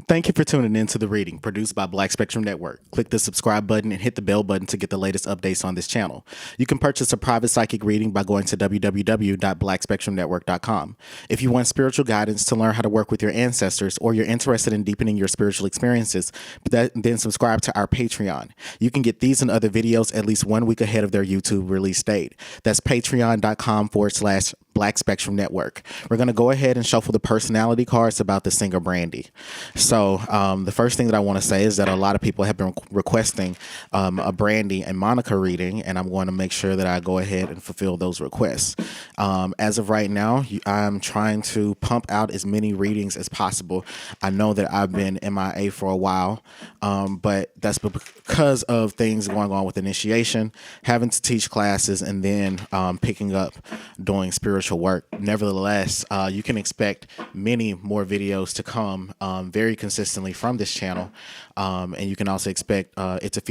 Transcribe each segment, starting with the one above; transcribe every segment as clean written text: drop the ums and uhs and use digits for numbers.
Thank you for tuning in to The Reading, produced by Black Spectrum Network. Click the subscribe button and hit the bell button to get the latest updates on this channel. You can purchase a private psychic reading by going to www.blackspectrumnetwork.com. If you want spiritual guidance to learn how to work with your ancestors, or you're interested in deepening your spiritual experiences, then subscribe to our Patreon. You can get these and other videos at least 1 week ahead of their YouTube release date. That's patreon.com/Black Spectrum Network. We're going to go ahead and shuffle the personality cards about the singer Brandy. So the first thing that I want to say is that a lot of people have been requesting a Brandy and Monica reading, and I'm going to make sure that I go ahead and fulfill those requests. As of right now, I'm trying to pump out as many readings as possible. I know that I've been MIA for a while, but that's because of things going on with initiation, having to teach classes, and then picking up doing spiritual work. Nevertheless, you can expect many more videos to come very consistently from this channel, and you can also expect it to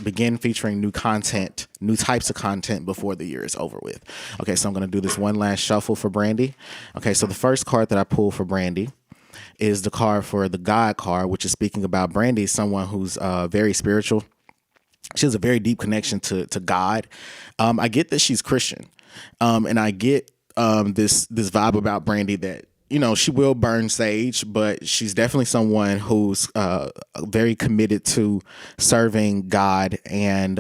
begin featuring new content, new types of content before the year is over with. Okay, so I'm going to do this one last shuffle for Brandy. Okay, so the first card that I pulled for Brandy is the card for the God card, which is speaking about Brandy, someone who's very spiritual. She has a very deep connection to God. I get that she's Christian, and I get this vibe about Brandy that, you know, she will burn sage, but she's definitely someone who's very committed to serving God, and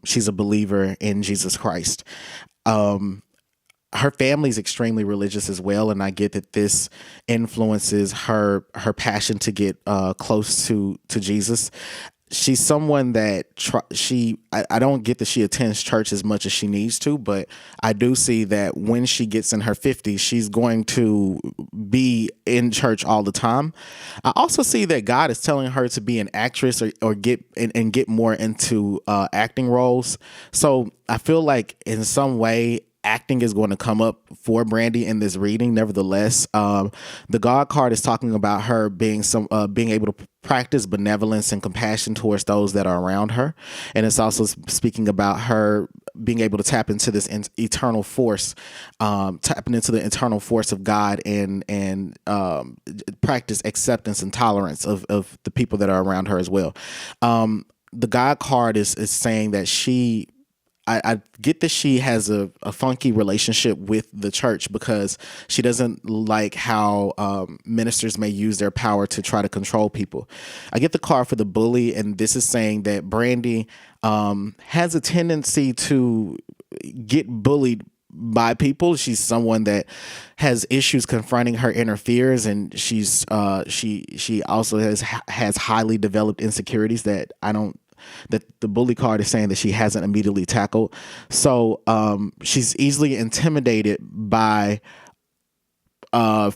she's a believer in Jesus Christ. Her family is extremely religious as well, and I get that this influences her passion to get close to Jesus. She's someone that I don't get that she attends church as much as she needs to, but I do see that when she gets in her 50s, she's going to be in church all the time. I also see that God is telling her to be an actress or get more into acting roles. So I feel like in some way acting is going to come up for Brandy in this reading. Nevertheless, the God card is talking about her being able to practice benevolence and compassion towards those that are around her, and it's also speaking about her being able to tap into this eternal force, tapping into the eternal force of God, and practice acceptance and tolerance of the people that are around her as well. The God card is saying that I get that she has a funky relationship with the church because she doesn't like how ministers may use their power to try to control people. I get the card for the bully, and this is saying that Brandy has a tendency to get bullied by people. She's someone that has issues confronting her inner fears, and she also has highly developed insecurities that the bully card is saying that she hasn't immediately tackled. So she's easily intimidated by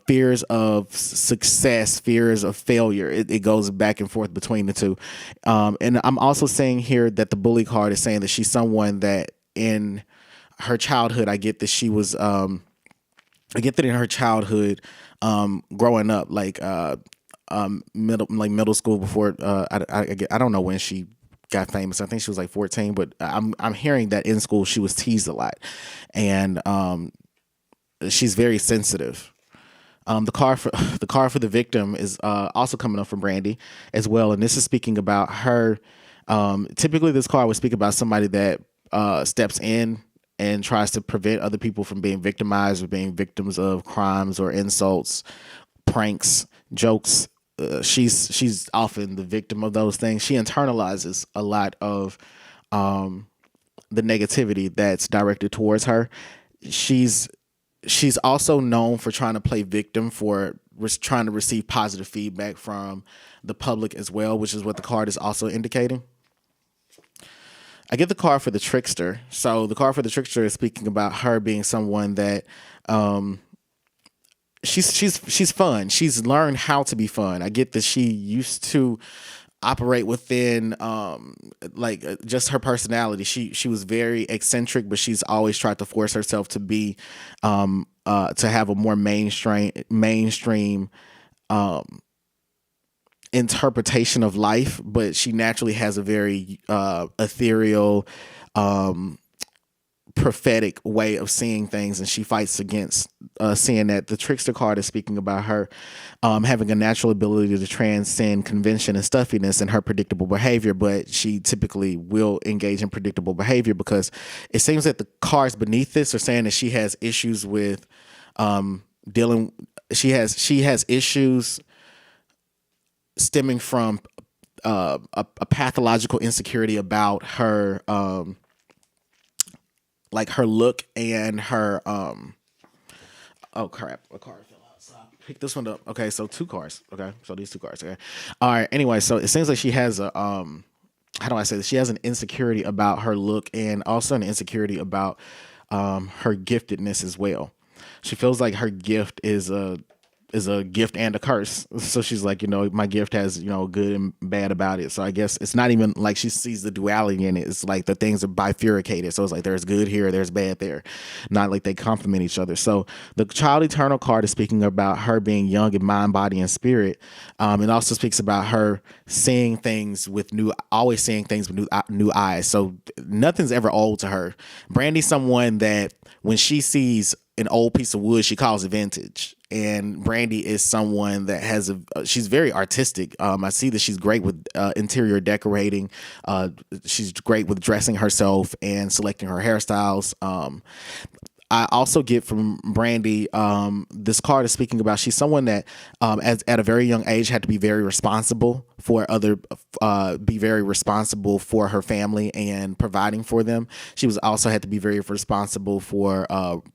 fears of success, fears of failure. It goes back and forth between the two. And I'm also saying here that the bully card is saying that she's someone that in her childhood, I get that she was, I get that in her childhood, growing up, middle school before, I don't know when she got famous. I think she was like 14, but I'm hearing that in school she was teased a lot, and she's very sensitive. The card for the victim is also coming up from Brandy as well, and this is speaking about her. Typically, this card would speak about somebody that steps in and tries to prevent other people from being victimized or being victims of crimes or insults, pranks, jokes. She's often the victim of those things. She internalizes a lot of the negativity that's directed towards her. She's also known for trying to play victim, for trying to receive positive feedback from the public as well, which is what the card is also indicating. I get the card for the trickster. So the card for the trickster is speaking about her being someone that she's fun. She's learned how to be fun. I get that she used to operate within just her personality. She was very eccentric, but she's always tried to force herself to be to have a more mainstream interpretation of life, but she naturally has a very ethereal prophetic way of seeing things, and she fights against seeing that. The trickster card is speaking about her having a natural ability to transcend convention and stuffiness and her predictable behavior, but she typically will engage in predictable behavior because it seems that the cards beneath this are saying that she has issues with dealing. She has issues stemming from a pathological insecurity about her like her look and her oh crap, a card fell out. So I pick this one up. Okay, so 2 cards. Okay, so these 2 cards. Okay, all right. Anyway, so it seems like she has a how do I say this? She has an insecurity about her look and also an insecurity about her giftedness as well. She feels like her gift is a gift and a curse. So she's like, my gift has, good and bad about it. So I guess it's not even like she sees the duality in it. It's like the things are bifurcated. So it's like there's good here, there's bad there. Not like they complement each other. So the Child Eternal card is speaking about her being young in mind, body, and spirit. It also speaks about her seeing things with always seeing things with new eyes. So nothing's ever old to her. Brandy's someone that when she sees an old piece of wood, she calls it vintage. And Brandy is someone that has she's very artistic. I see that she's great with interior decorating. She's great with dressing herself and selecting her hairstyles. I also get from Brandy, this card is speaking about she's someone that at a very young age had to be very responsible for be very responsible for her family and providing for them. She was also had to be very responsible for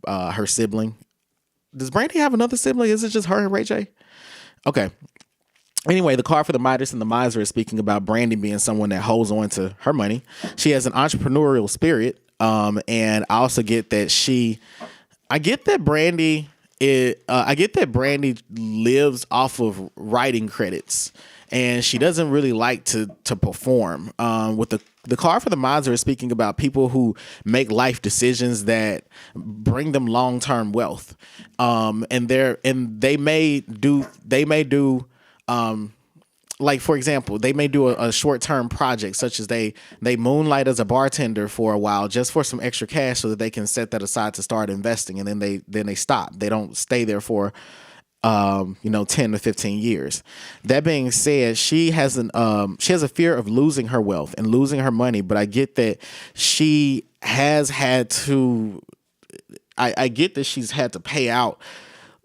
her sibling. Does Brandy have another sibling? Is it just her and Ray J? Okay. Anyway, the card for the Midas and the Miser is speaking about Brandy being someone that holds on to her money. She has an entrepreneurial spirit. And I also get that I get that Brandy lives off of writing credits, and she doesn't really like to perform. With the card for the Miser is speaking about people who make life decisions that bring them long-term wealth. And they may do like, for example, they may do a short-term project, such as they moonlight as a bartender for a while just for some extra cash so that they can set that aside to start investing, and then they stop. They don't stay there for 10 to 15 years. That being said, she has a fear of losing her wealth and losing her money, but I get that she has had to I get that she's had to pay out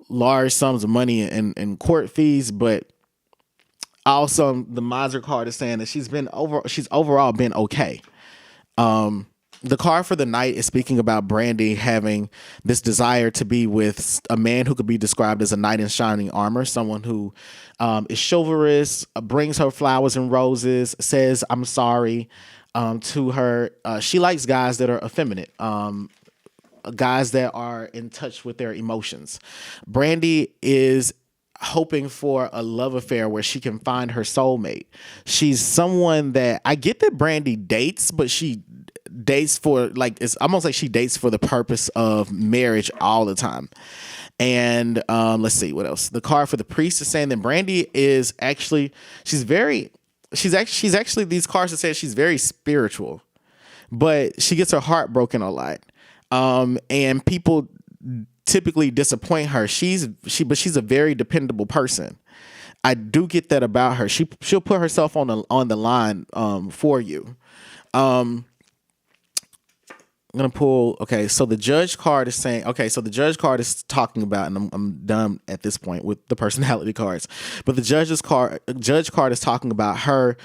large sums of money in court fees, but also the Miser card is saying that she's overall been okay. The card for the Knight is speaking about Brandy having this desire to be with a man who could be described as a knight in shining armor, someone who is chivalrous, brings her flowers and roses, says I'm sorry to her. She likes guys that are effeminate, guys that are in touch with their emotions. Brandy is hoping for a love affair where she can find her soulmate. She's someone that I get that Brandy dates, but she dates for it's almost like she dates for the purpose of marriage all the time. And let's see what else. The card for the Priest is saying that Brandy is actually she's actually these cards are saying she's very spiritual, but she gets her heart broken a lot. And people typically disappoint her. But she's a very dependable person. I do get that about her. She'll put herself on the line for you. I'm gonna pull. Okay, so the Judge card is saying. Okay, so the Judge card is talking about, and I'm done at this point with the personality cards. But the Judge card is talking about her.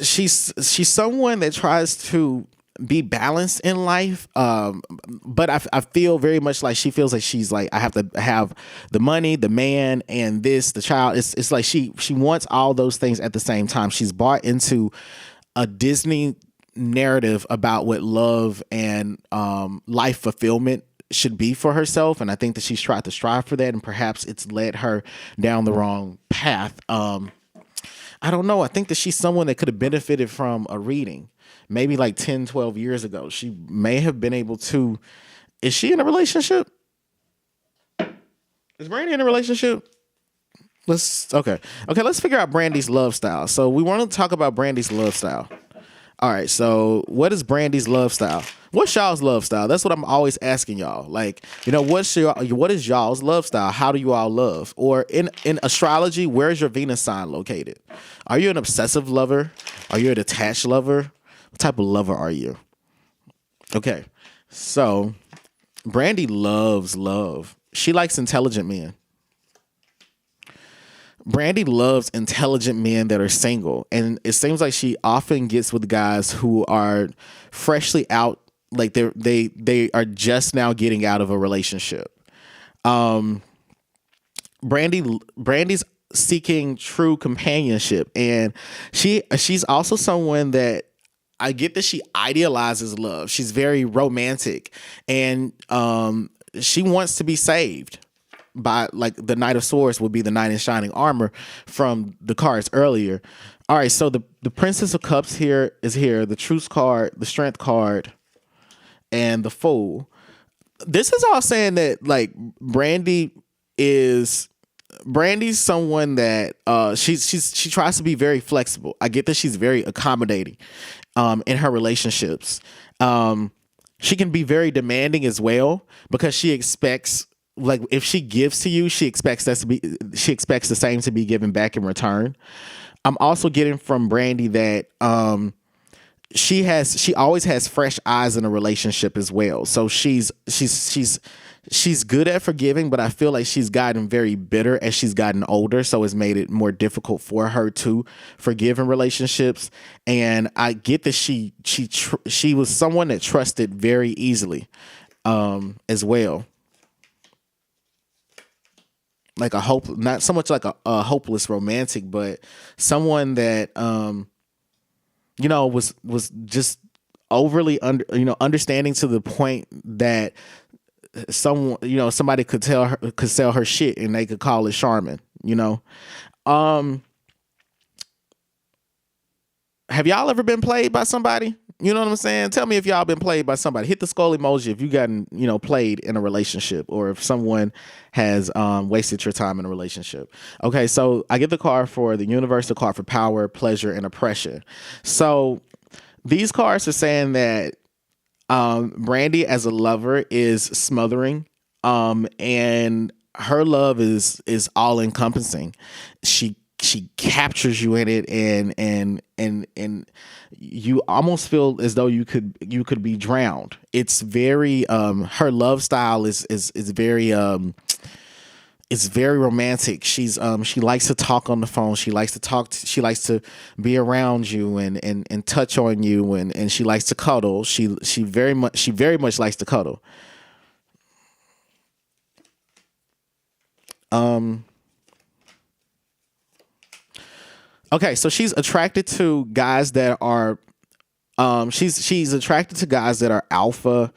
She's someone that tries to be balanced in life, but I feel very much like she feels like she's like, I have to have the money, the man, and the child. It's like she wants all those things at the same time. She's bought into a Disney narrative about what love and life fulfillment should be for herself, and I think that she's tried to strive for that, and perhaps it's led her down the wrong path. I don't know. I think that she's someone that could have benefited from a reading. Maybe like 10, 12 years ago. She may have been able to. Is she in a relationship? Is Brandy in a relationship? Let's figure out Brandy's love style. So we want to talk about Brandy's love style. All right, so what is Brandy's love style? What's y'all's love style? That's what I'm always asking y'all. Like, what is y'all's love style? How do you all love? Or in astrology, where's your Venus sign located? Are you an obsessive lover? Are you a detached lover? What type of lover are you? Okay. So, Brandy loves love. She likes intelligent men. Brandy loves intelligent men that are single, and it seems like she often gets with guys who are freshly out, like they are just now getting out of a relationship. Brandy's seeking true companionship, and she's also someone that I get that she idealizes love. She's very romantic, and she wants to be saved by, like, the Knight of Swords would be the knight in shining armor from the cards earlier. All right, so the Princess of Cups here is here, the Truth card, the Strength card, and the Fool. This is all saying that, like, Brandy's someone that she tries to be very flexible. I get that she's very accommodating in her relationships. She can be very demanding as well, because she expects, like, if she gives to you, she expects the same to be given back in return. I'm also getting from Brandy that she always has fresh eyes in a relationship as well. So she's good at forgiving, but I feel like she's gotten very bitter as she's gotten older, so it's made it more difficult for her to forgive in relationships. And I get that she was someone that trusted very easily as well. Like not so much like a hopeless romantic, but someone that was just overly understanding to the point that somebody could sell her shit and they could call it Charmin. Have y'all ever been played by somebody? You know what I'm saying? Tell me if y'all been played by somebody. Hit the skull emoji if you gotten played in a relationship, or if someone has wasted your time in a relationship. Okay, so I get the card for the universal card for power, pleasure, and oppression. So these cards are saying that Brandy as a lover is smothering, and her love is all encompassing. She captures you in it, and you almost feel as though you could be drowned. It's very her love style is very it's very romantic. She likes to talk on the phone. She likes to be around you and touch on you, and she likes to cuddle. She very much likes to cuddle. Okay, so she's attracted to guys that are she's attracted to guys that are alpha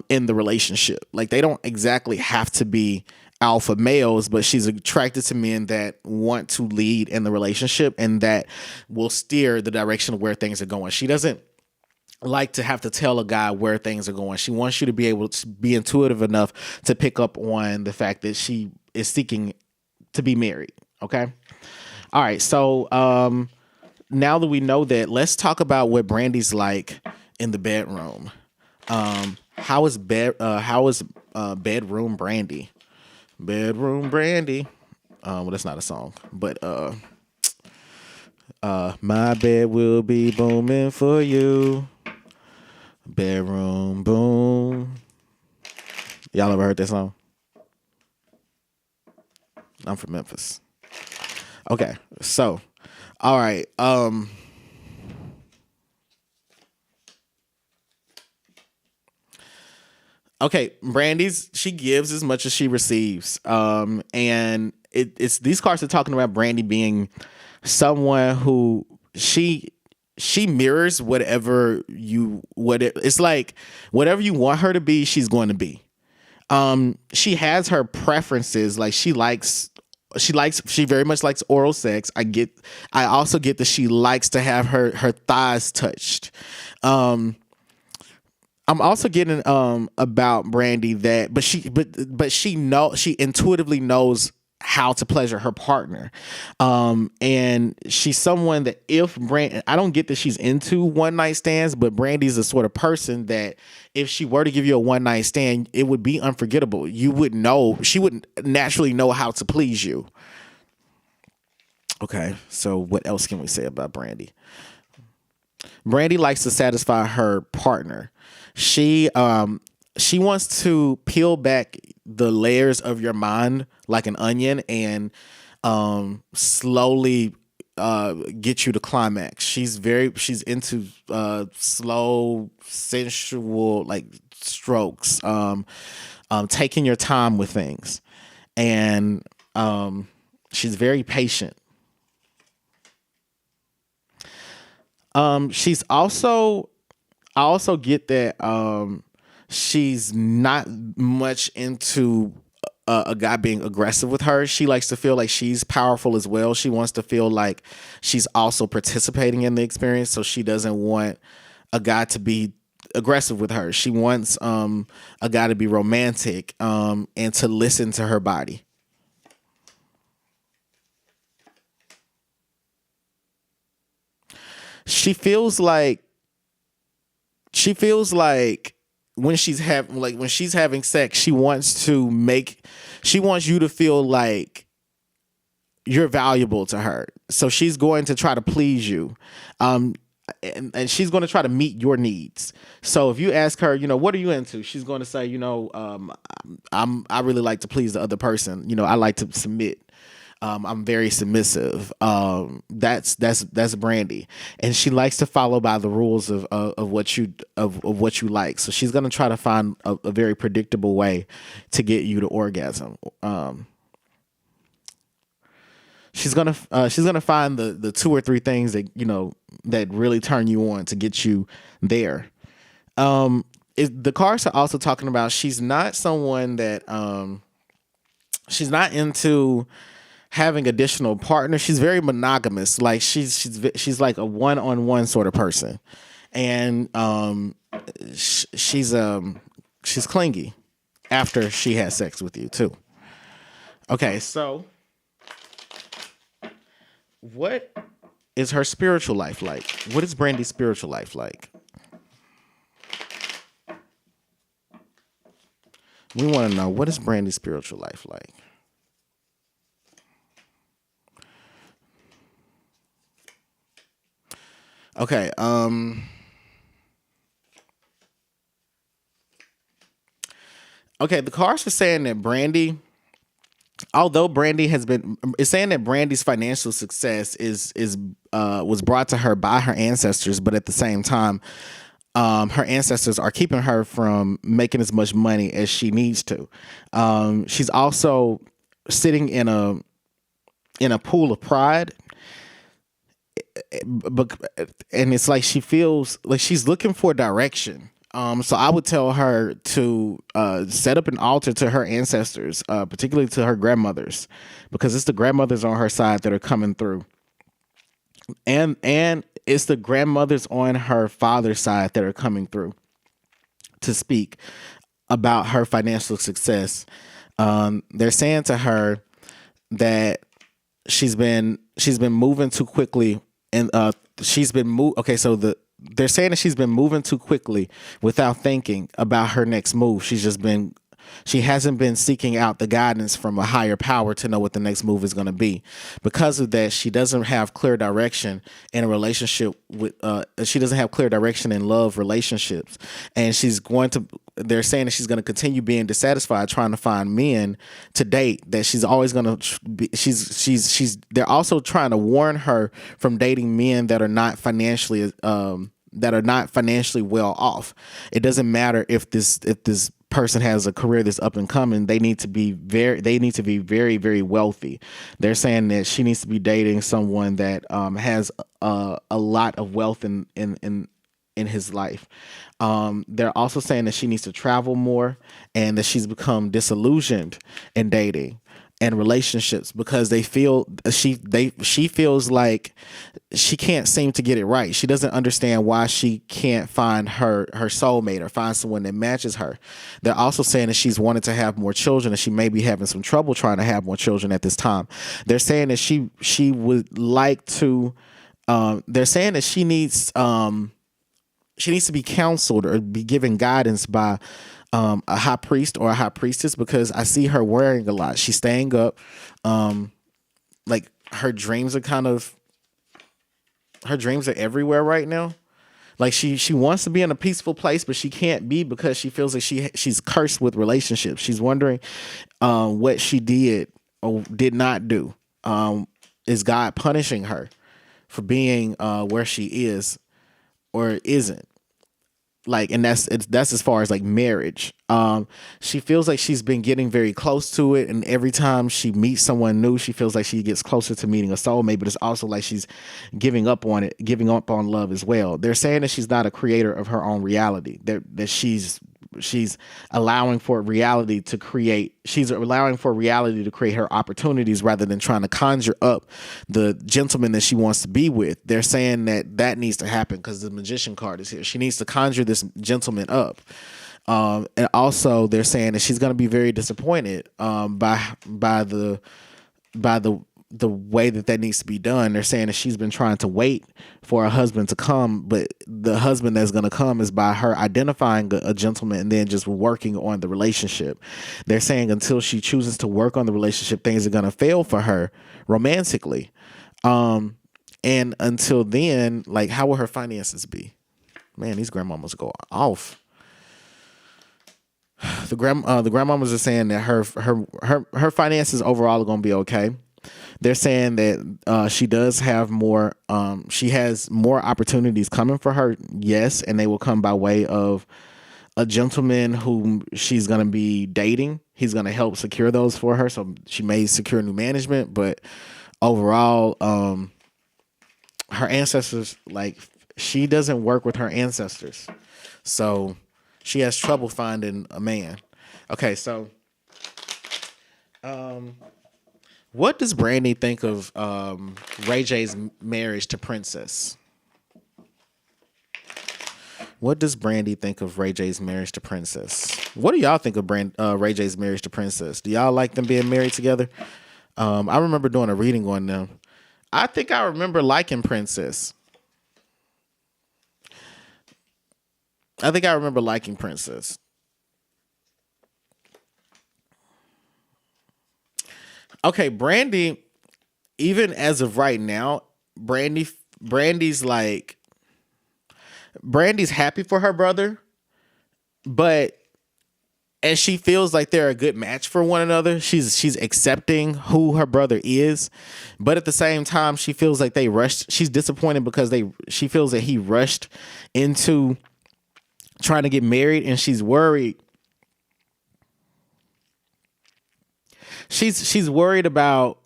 in the relationship. Like, they don't exactly have to be alpha males, but she's attracted to men that want to lead in the relationship and that will steer the direction of where things are going. She doesn't like to have to tell a guy where things are going. She wants you to be able to be intuitive enough to pick up on the fact that she is seeking to be married. Okay. All right. So now that we know that, let's talk about what Brandy's like in the bedroom. How is bedroom Brandy? Bedroom Brandy. Well, that's not a song, but my bed will be booming for you. Bedroom boom. Y'all ever heard that song? I'm from Memphis. Okay, so all right. Okay, she gives as much as she receives. And it's these cards are talking about Brandy being someone who she mirrors it's like whatever you want her to be, she's going to be. She has her preferences. Like, she very much likes oral sex. I also get that she likes to have her thighs touched. I'm also getting about Brandy that, but she intuitively knows how to pleasure her partner. And she's someone that I don't get that she's into one night stands, but Brandy's the sort of person that if she were to give you a one night stand, it would be unforgettable. You would know, she would naturally know how to please you. Okay, so what else can we say about Brandy? Brandy likes to satisfy her partner. She wants to peel back the layers of your mind like an onion and slowly get you to climax. She's into slow, sensual like strokes, taking your time with things, and she's very patient. She's also, I also get that she's not much into a guy being aggressive with her. She likes to feel like she's powerful as well. She wants to feel like she's also participating in the experience, so she doesn't want a guy to be aggressive with her. She wants a guy to be romantic and to listen to her body. She feels like when she's having sex, she wants you to feel like you're valuable to her. So she's going to try to please you. And she's going to try to meet your needs. So if you ask her, what are you into? She's going to say, I really like to please the other person. I like to submit. I'm very submissive. That's Brandy, and she likes to follow by the rules of what you like. So she's gonna try to find a very predictable way to get you to orgasm. She's gonna find the two or three things that that really turn you on to get you there. The cards are also talking about she's not someone that she's not into having additional partners. She's very monogamous. Like she's like a one-on-one sort of person, and she's clingy after she has sex with you too. Okay, so what is her spiritual life like? What is Brandy's spiritual life like? We want to know, what is Brandy's spiritual life like? Okay, the cards are saying that although Brandy is saying that Brandy's financial success was brought to her by her ancestors, but at the same time, her ancestors are keeping her from making as much money as she needs to. She's also sitting in a pool of pride, and it's like she feels like she's looking for direction. So I would tell her to set up an altar to her ancestors, particularly to her grandmothers, because it's the grandmothers on her side that are coming through, and it's the grandmothers on her father's side that are coming through to speak about her financial success. They're saying to her that she's been moving too quickly, and they're saying that she's been moving too quickly without thinking about her next move. She hasn't been seeking out the guidance from a higher power to know what the next move is going to be. Because of that, she doesn't have clear direction in a relationship she doesn't have clear direction in love relationships. And they're saying that she's going to continue being dissatisfied, trying to find men to date, that she's always going to be, they're also trying to warn her from dating men that are not financially well off. It doesn't matter if this person has a career that's up and coming. They need to be very, very wealthy. They're saying that she needs to be dating someone that has a lot of wealth in his life. They're also saying that she needs to travel more, and that she's become disillusioned in dating and relationships because she feels like she can't seem to get it right. She doesn't understand why she can't find her soulmate or find someone that matches her. They're also saying that she's wanted to have more children and she may be having some trouble trying to have more children at this time. They're saying that she would like to. They're saying that she needs to be counseled or be given guidance by a high priest or a high priestess, because I see her worrying a lot. She's staying up. Like her dreams are everywhere right now. Like she wants to be in a peaceful place, but she can't be because she feels like she's cursed with relationships. She's wondering what she did or did not do. Is God punishing her for being where she is or isn't? Like, and that's as far as like marriage. She feels like she's been getting very close to it, and every time she meets someone new, she feels like she gets closer to meeting a soulmate, but it's also like she's giving up on it, giving up on love as well. They're saying that she's not a creator of her own reality, that she's allowing for reality to create. She's allowing for reality to create her opportunities rather than trying to conjure up the gentleman that she wants to be with. They're saying that needs to happen because the magician card is here. She needs to conjure this gentleman up. And also they're saying that she's going to be very disappointed by the way that needs to be done. They're saying that she's been trying to wait for a husband to come, but the husband that's going to come is by her identifying a gentleman and then just working on the relationship. They're saying until she chooses to work on the relationship, things are going to fail for her romantically. And until then, like, how will her finances be? Man, these grandmamas go off. The grandmamas are saying that her finances overall are going to be okay. They're saying that she does have more. She has more opportunities coming for her. Yes, and they will come by way of a gentleman whom she's going to be dating. He's going to help secure those for her. So she may secure new management, but overall, her ancestors, like, she doesn't work with her ancestors, so she has trouble finding a man. Okay, so what does Brandy think of Ray J's marriage to Princess? What does Brandy think of Ray J's marriage to Princess? What do y'all think of Ray J's marriage to Princess? Do y'all like them being married together? I remember doing a reading on them. I think I remember liking Princess. I think I remember liking Princess. Okay, Brandy, even as of right now, Brandy's happy for her brother, and she feels like they're a good match for one another. She's accepting who her brother is, but at the same time, she feels like they rushed. She's disappointed because she feels that he rushed into trying to get married, and she's worried. She's worried about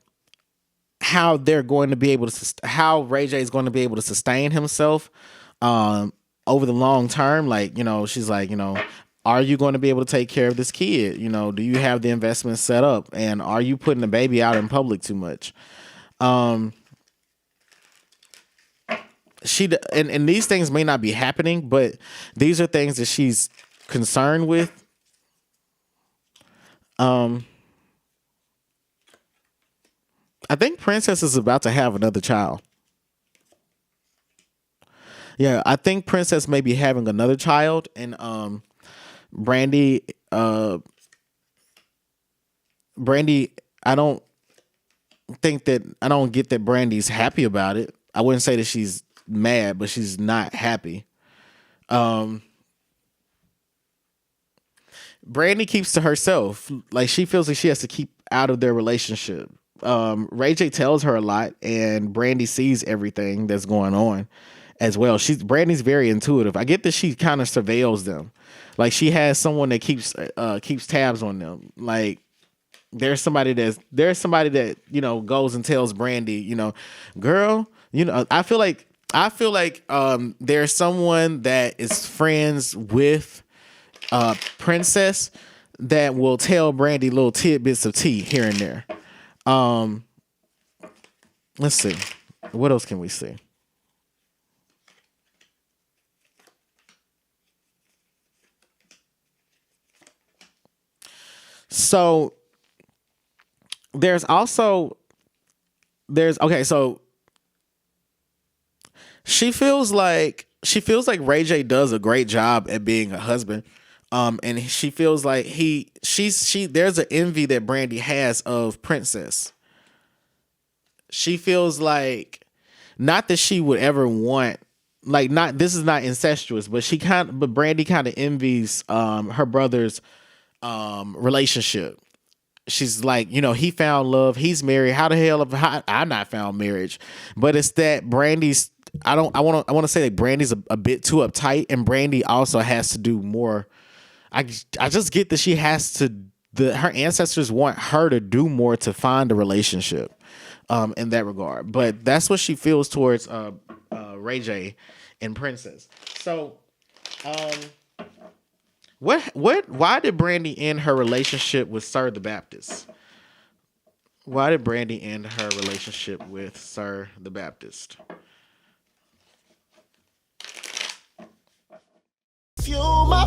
how they're going to be able to, how Ray J is going to be able to sustain himself over the long term. Like, she's like, are you going to be able to take care of this kid? Do you have the investment set up? And are you putting the baby out in public too much? And these things may not be happening, but these are things that she's concerned with. I think Princess is about to have another child. Yeah, I think Princess may be having another child, and Brandy, I don't get that Brandy's happy about it. I wouldn't say that she's mad, but she's not happy. Brandy keeps to herself. Like, she feels like she has to keep out of their relationship. Ray J tells her a lot, and Brandy sees everything that's going on as well. Brandy's very intuitive. I get that she kind of surveils them. Like, she has someone that keeps tabs on them. Like, there's somebody that goes and tells Brandy, girl, I feel like there's someone that is friends with Princess that will tell Brandy little tidbits of tea here and there. Let's see. What else can we see? So there's also okay, so she feels like Ray J does a great job at being a husband. And she feels like there's an envy that Brandy has of Princess. She feels like, not that she would ever want, like, not, this is not incestuous, but but Brandy kind of envies her brother's relationship. She's like, he found love, he's married. How the hell have I not found marriage? But it's that Brandy's, I want to say that Brandy's a bit too uptight, and Brandy also has to do more. I just get that she has to, her ancestors want her to do more to find a relationship in that regard. But that's what she feels towards Ray J and Princess. So why did Brandy end her relationship with Sir the Baptist? Why did Brandy end her relationship with Sir the Baptist? Fuel my